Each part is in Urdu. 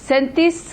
37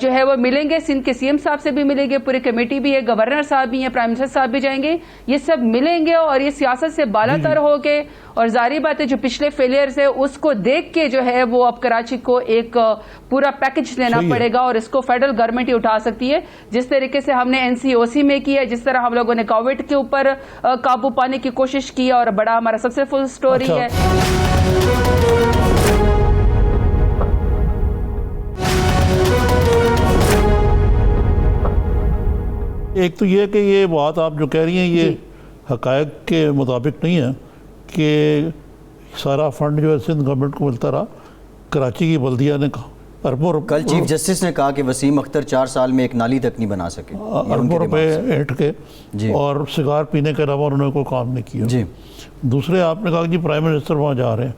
جو ہے وہ ملیں گے, سندھ کے سی ایم صاحب سے بھی ملیں گے, پوری کمیٹی بھی ہے, گورنر صاحب بھی ہیں, پرائم منسٹر صاحب بھی جائیں گے, یہ سب ملیں گے اور یہ سیاست سے بالا تر ہو کے, اور ظاہری بات ہے جو پچھلے فیلیئرز ہے اس کو دیکھ کے جو ہے وہ اب کراچی کو ایک پورا پیکج لینا پڑے گا, اور اس کو فیڈرل گورنمنٹ ہی اٹھا سکتی ہے, جس طریقے سے ہم نے NCOC میں کیا, جس طرح ہم لوگوں نے کووڈ کے اوپر قابو پانے کی کوشش کی, اور بڑا ہمارا سکسیسفل سٹوری ہے. ایک تو یہ کہ یہ بات آپ جو کہہ رہی ہیں یہ حقائق کے مطابق نہیں ہے کہ سارا فنڈ جو ہے سندھ گورنمنٹ کو ملتا رہا, کراچی کی بلدیہ نے اربوں روپے, کل چیف جسٹس نے کہا کہ وسیم اختر 4 سال میں ایک نالی تک نہیں بنا سکے, اربوں روپے اینٹ کے, اور سگار پینے کے علاوہ انہوں نے کوئی کام نہیں کیا. دوسرے آپ نے کہا کہ جی پرائم منسٹر وہاں جا رہے ہیں,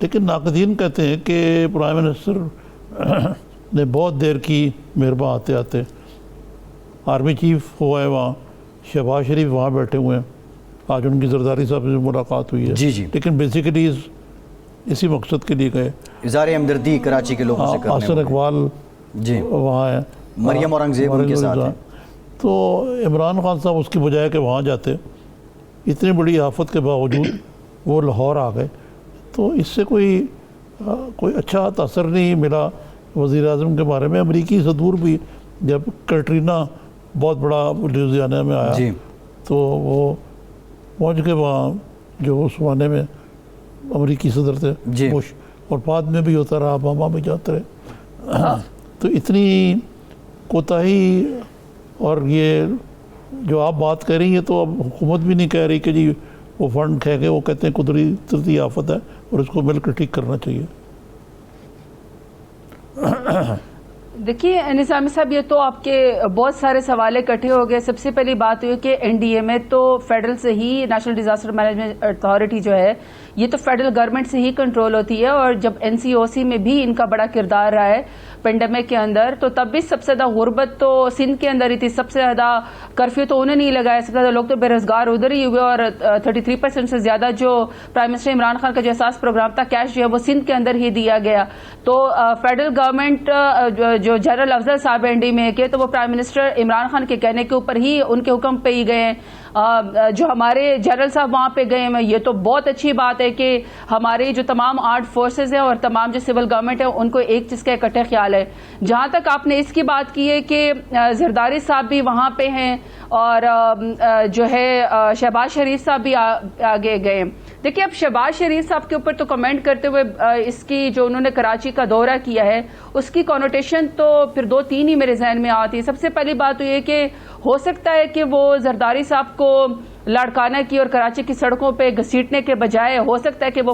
لیکن ناقدین کہتے ہیں کہ پرائم منسٹر نے بہت دیر کی مہرباں آتے آتے, آرمی چیف ہوا ہے وہاں, شہباز شریف وہاں بیٹھے ہوئے ہیں, آج ان کی زرداری صاحب سے ملاقات ہوئی ہے, لیکن بیسیکلی اسی مقصد کے لیے گئے, اظہار ہمدردی کراچی کے لوگوں سے کرنے. حسن اقبال وہاں ہیں, مریم اورنگزیب ان کے ساتھ ہیں. تو عمران خان صاحب اس کی بجائے کہ وہاں جاتے, اتنی بڑی آفت کے باوجود وہ لاہور آ گئے, تو اس سے کوئی اچھا تاثر نہیں ملا وزیر اعظم کے بارے میں. امریکی صدور بھی جب کیٹرینا بہت بڑا لوزیانہ میں آیا تو وہ پہنچ کے وہاں جو اس زمانے میں امریکی صدر تھے بش, اور بعد میں بھی ہوتا رہا, اوباما بھی جاتے رہے. تو اتنی کوتاہی, اور یہ جو آپ بات کہہ رہی ہیں تو اب حکومت بھی نہیں کہہ رہی کہ جی وہ فنڈ کہہ کے, وہ کہتے ہیں قدرتی آفت ہے اور اس کو مل کر ٹھیک کرنا چاہیے. دیکھیے نظامی صاحب, یہ تو آپ کے بہت سارے سوال اکٹھے ہو گئے. سب سے پہلی بات یہ کہ NDA میں تو فیڈرل سے ہی, نیشنل ڈیزاسٹر مینجمنٹ اتھارٹی جو ہے یہ تو فیڈرل گورنمنٹ سے ہی کنٹرول ہوتی ہے, اور جب NCOC میں بھی ان کا بڑا کردار رہا ہے پینڈیمک کے اندر, تو تب بھی سب سے زیادہ غربت تو سندھ کے اندر ہی تھی, سب سے زیادہ کرفیو تو انہیں نہیں لگایا, سب سے زیادہ لوگ تو بے روزگار ادھر ہی ہوئے, اور 33% سے زیادہ جو پرائم منسٹر عمران خان کا جو احساس پروگرام تھا کیش جو ہے وہ سندھ کے اندر ہی دیا گیا. تو فیڈرل گورنمنٹ جو جنرل افضل صاحب ND میں کے, تو وہ پرائم منسٹر عمران خان کے کہنے کے اوپر ہی, ان کے حکم پہ ہی گئے ہیں. جو ہمارے جنرل صاحب وہاں پہ گئے ہیں, یہ تو بہت اچھی بات ہے کہ ہمارے جو تمام آرمڈ فورسز ہیں اور تمام جو سول گورنمنٹ ہے ان کو ایک چیز کا اکٹھے خیال ہے. جہاں تک آپ نے اس کی بات کی ہے کہ زرداری صاحب بھی وہاں پہ ہیں, اور جو ہے شہباز شریف صاحب بھی آگے گئے. دیکھیے اب شہباز شریف صاحب کے اوپر تو کمنٹ کرتے ہوئے, اس کی جو انہوں نے کراچی کا دورہ کیا ہے اس کی کونوٹیشن تو پھر 2-3 ہی میرے ذہن میں آتی ہے. سب سے پہلی بات تو یہ کہ ہو سکتا ہے کہ وہ زرداری صاحب کو لاڑکانہ کی اور کراچی کی سڑکوں پہ گھسیٹنے کے بجائے ہو سکتا ہے کہ وہ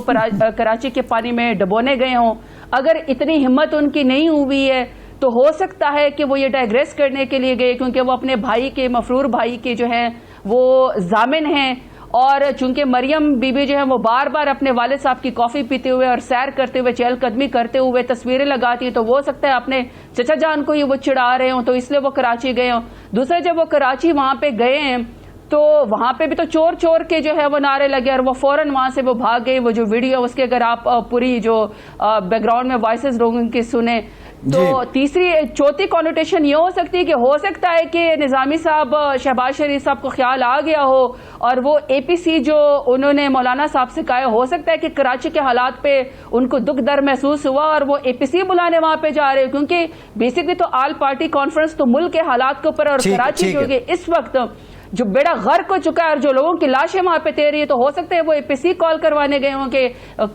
کراچی کے پانی میں ڈبونے گئے ہوں. اگر اتنی ہمت ان کی نہیں ہوئی ہے تو ہو سکتا ہے کہ وہ یہ ڈائگریس کرنے کے لیے گئے, کیونکہ وہ اپنے بھائی کے, مفرور بھائی کے جو ہیں وہ ضامن ہیں, اور چونکہ مریم بی بی جو ہے وہ بار بار اپنے والد صاحب کی کافی پیتے ہوئے اور سیر کرتے ہوئے, چہل قدمی کرتے ہوئے تصویریں لگاتی ہیں, تو ہو سکتا ہے اپنے چچا جان کو ہی وہ چڑھا رہے ہوں, تو اس لیے وہ کراچی گئے ہوں. دوسرا, جب وہ کراچی وہاں پہ گئے ہیں تو وہاں پہ بھی تو چور چور کے جو ہے وہ نعرے لگے, اور وہ فوراً وہاں سے وہ بھاگ گئے. وہ جو ویڈیو اس کے اگر آپ پوری جو بیک گراؤنڈ میں وائسز لوگوں کی سنیں, تو چوتھی کونوٹیشن یہ ہو سکتی ہے کہ ہو سکتا ہے کہ نظامی صاحب, شہباز شریف صاحب کو خیال آ گیا ہو, اور وہ APC جو انہوں نے مولانا صاحب سے کہا, ہو سکتا ہے کہ کراچی کے حالات پہ ان کو دکھ در محسوس ہوا اور وہ APC بلانے وہاں پہ جا رہے, کیونکہ بیسکلی تو آل پارٹی کانفرنس تو ملک کے حالات کے اوپر, اور کراچی جو کہ اس وقت جو بیڑا غرق ہو چکا ہے اور جو لوگوں کی لاشیں وہاں پہ تیر رہی ہے, تو ہو سکتا ہے وہ APC کال کروانے گئے ہوں کہ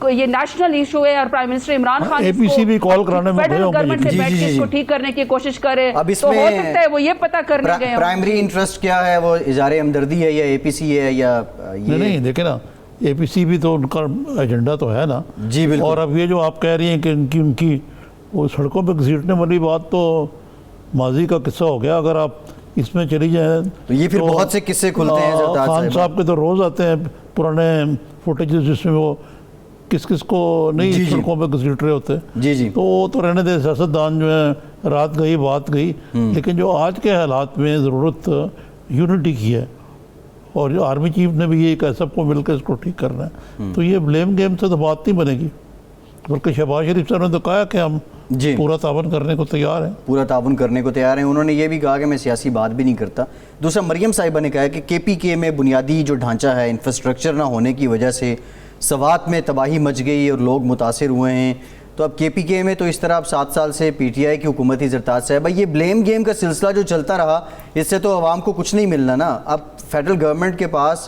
یہ نیشنل ایشو ہے, اور prime minister Imran Khan APC بھی کال کرانے میں فیڈرل گورنمنٹ سے بیٹھ کے اس کو ٹھیک کرنے کی کوشش کرے, تو ہو سکتا ہے وہ یہ پتہ کرنے گئے ہوں. پرائمری انٹرسٹ کیا ہے, وہ اظہار ہمدردی ہے یا APC ہے یا نہیں, دیکھیں نا APC بھی تو ان کا ایجنڈا تو ہے نا. جی بالکل. اور اب یہ جو آپ کہہ رہی ہیں کہ ان کی وہ سڑکوں پہ گھسیٹنے والی بات تو ماضی کا قصہ ہو گیا. اگر آپ اس میں چلی جائیں یہ پھر بہت سے قصے کھلتے ہیں. خان صاحب کے تو روز آتے ہیں پرانے فوٹیجز جس میں وہ کس کس کو نہیں سڑکوں پہ گھسیٹ رہے ہوتے. تو وہ تو رہنے دے, سیاستدان جو ہیں رات گئی بات گئی, لیکن جو آج کے حالات میں ضرورت یونٹی کی ہے, اور جو آرمی چیف نے بھی یہ کہا سب کو مل کے اس کو ٹھیک کرنا ہے, تو یہ بلیم گیم سے تو بات نہیں بنے گی. بلکہ شہباز شریف صاحب نے تو کہا کہ ہم جی پورا تعاون کرنے کو تیار ہیں. پورا تعاون کرنے کو تیار ہیں. انہوں نے یہ بھی کہا کہ میں سیاسی بات بھی نہیں کرتا. دوسرا مریم صاحبہ نے کہا کہ کے پی کے میں بنیادی جو ڈھانچہ ہے انفراسٹرکچر نہ ہونے کی وجہ سے سوات میں تباہی مچ گئی اور لوگ متاثر ہوئے ہیں. تو اب کے پی کے میں تو اس طرح اب 7 سال سے پی ٹی آئی کی حکومت ہی زرتاج صاحبہ, یہ بلیم گیم کا سلسلہ جو چلتا رہا اس سے تو عوام کو کچھ نہیں ملنا نا. اب فیڈرل گورنمنٹ کے پاس